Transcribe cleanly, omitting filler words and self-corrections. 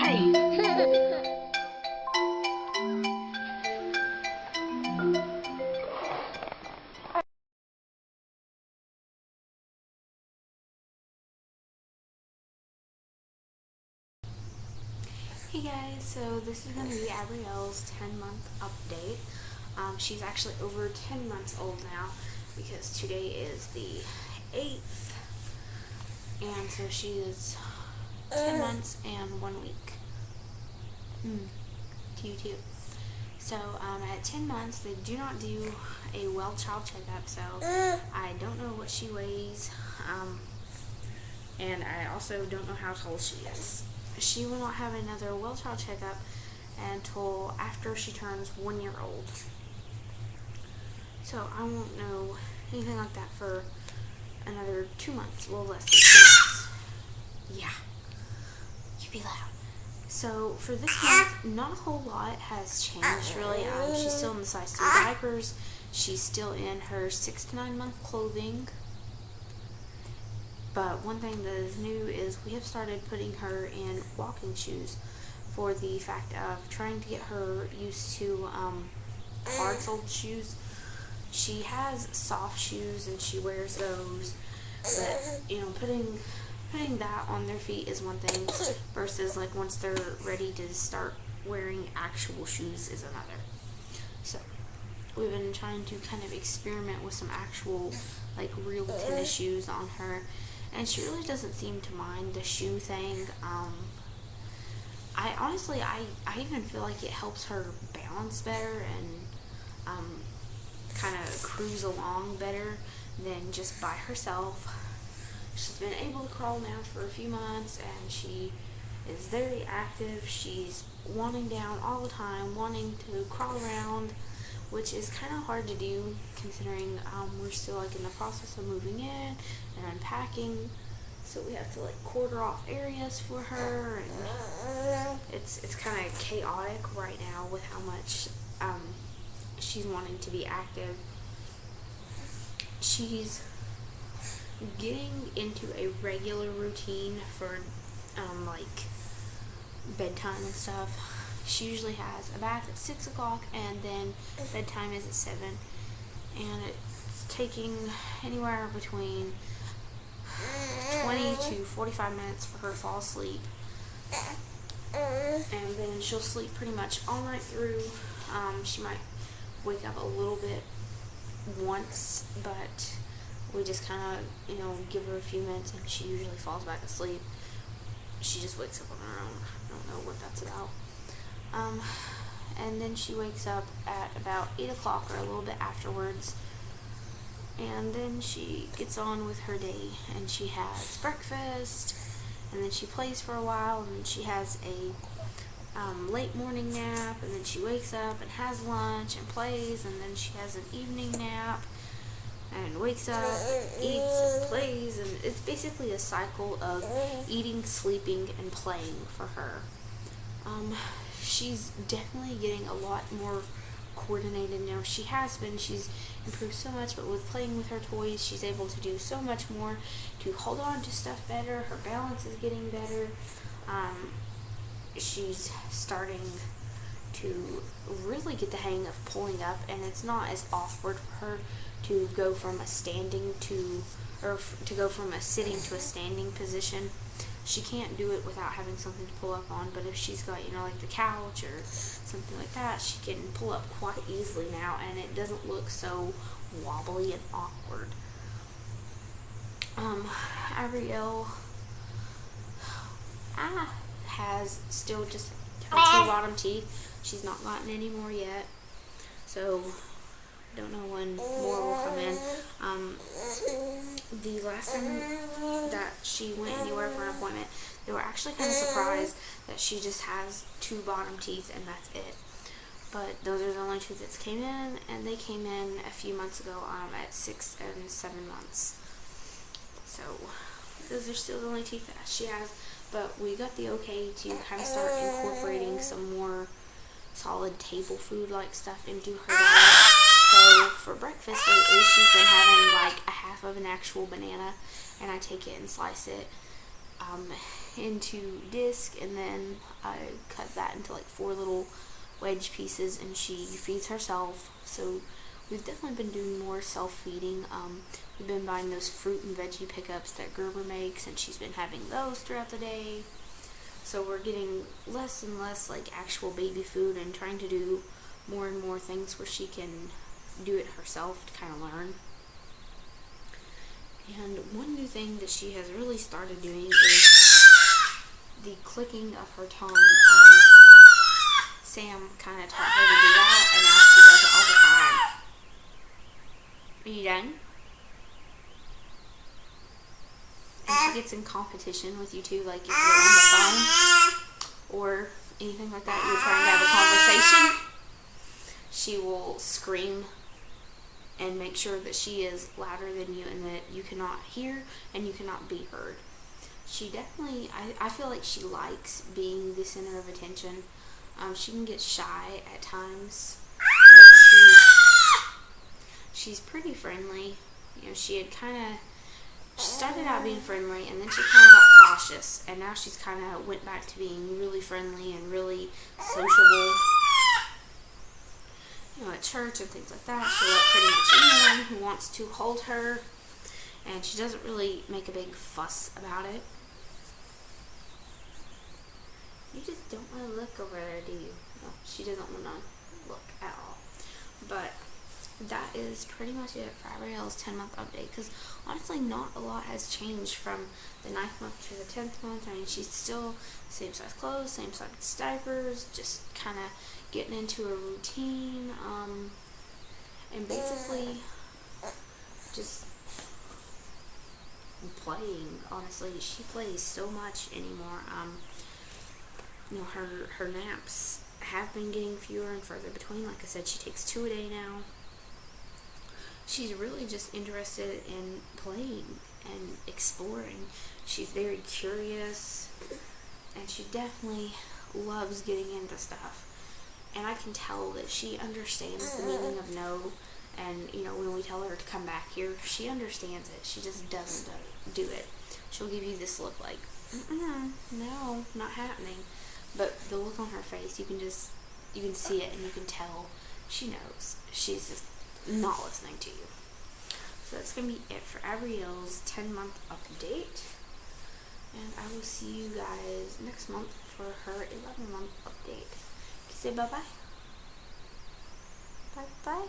Hey guys, so this is going to be Abrielle's 10-month update. She's actually over 10 months old now because today is the 8th, and so she is 10 months and 1 week. To you too. So at 10 months, they do not do a well child checkup, so I don't know what she weighs, and I also don't know how tall she is. She will not have another well child checkup until after she turns 1 year old. So I won't know anything like that for another 2 months, a little less than 2 months. Yeah, you be loud. So for this month, not a whole lot has changed really. She's still in the size 3 diapers. She's still in her 6 to 9 month clothing. But one thing that is new is we have started putting her in walking shoes for the fact of trying to get her used to hard-soled shoes. She has soft shoes and she wears those, but putting that on their feet is one thing versus like once they're ready to start wearing actual shoes is another. So we've been trying to kind of experiment with some actual like real tennis shoes on her. And she really doesn't seem to mind the shoe thing. I honestly even feel like it helps her balance better and kind of cruise along better than just by herself. She's been able to crawl now for a few months, and she is very active. She's wanting down all the time, wanting to crawl around, which is kind of hard to do considering we're still like in the process of moving in and unpacking, so we have to like quarter off areas for her, and it's kind of chaotic right now with how much she's wanting to be active. She's getting into a regular routine for like bedtime and stuff. She usually has a bath at 6 o'clock, and then bedtime is at 7. And it's taking anywhere between 20 to 45 minutes for her to fall asleep. And then she'll sleep pretty much all night through. She might wake up a little bit once, but we just kind of, give her a few minutes, and she usually falls back asleep. She just wakes up on her own. I don't know what that's about. And then she wakes up at about 8 o'clock or a little bit afterwards, and then she gets on with her day, and she has breakfast, and then she plays for a while, and then she has a late morning nap, and then she wakes up and has lunch and plays, and then she has an evening nap and wakes up, eats, plays, and it's basically a cycle of eating, sleeping, and playing for her. She's definitely getting a lot more coordinated now. She has been. She's improved so much, but with playing with her toys, she's able to do so much more to hold on to stuff better. Her balance is getting better. She's starting to really get the hang of pulling up, and it's not as awkward for her to go from a standing to go from a sitting to a standing position. She can't do it without having something to pull up on, but if she's got, like the couch or something like that, she can pull up quite easily now, and it doesn't look so wobbly and awkward. Abrielle has still just her 2 bottom teeth. She's not gotten any more yet, so I don't know when more will come in. The last time that she went anywhere for an appointment, they were actually kind of surprised that she just has 2 bottom teeth and that's it. But those are the only 2 that came in, and they came in a few months ago at 6 and 7 months. So those are still the only teeth that she has, but we got the okay to kind of start incorporating some more solid table food like stuff into her diet. So for breakfast lately, she's been having like a half of an actual banana, and I take it and slice it. into disc, and then I cut that into like 4 little wedge pieces, and she feeds herself. So we've definitely been doing more self-feeding. We've been buying those fruit and veggie pickups that Gerber makes, and she's been having those throughout the day. So we're getting less and less like actual baby food, and trying to do more and more things where she can do it herself to kind of learn. And one new thing that she has really started doing is the clicking of her tongue. Sam kind of taught her to do that, and now she does it all the time. Are you done? And she gets in competition with you too, like if you're on the phone or anything like that, you're trying to have a conversation, she will scream and make sure that she is louder than you and that you cannot hear and you cannot be heard. She definitely, I feel like she likes being the center of attention. She can get shy at times, but she's pretty friendly. You know, she started out being friendly, and then she kind of got cautious, and now she's kind of went back to being really friendly and really sociable. You know, at church and things like that, she'll let pretty much anyone who wants to hold her, and she doesn't really make a big fuss about it. You just don't want to look over there, do you? No, she doesn't want to look at all. But that is pretty much it for Abrielle's 10-month update, because honestly not a lot has changed from the 9th month to the 10th month. I mean, she's still same size clothes, same size diapers, just kind of getting into a routine, and basically just playing. Honestly, she plays so much anymore. You know, her naps have been getting fewer and further between. Like I said, she takes 2 a day now. She's really just interested in playing and exploring. She's very curious, and she definitely loves getting into stuff. And I can tell that she understands the meaning of no. And, you know, when we tell her to come back here, she understands it. She just doesn't do it. She'll give you this look like, no, not happening. But the look on her face, you can see it, and you can tell she knows. She's just not listening to you. So that's going to be it for Abrielle's 10-month update. And I will see you guys next month for her 11-month update. Can you say bye-bye? Bye-bye?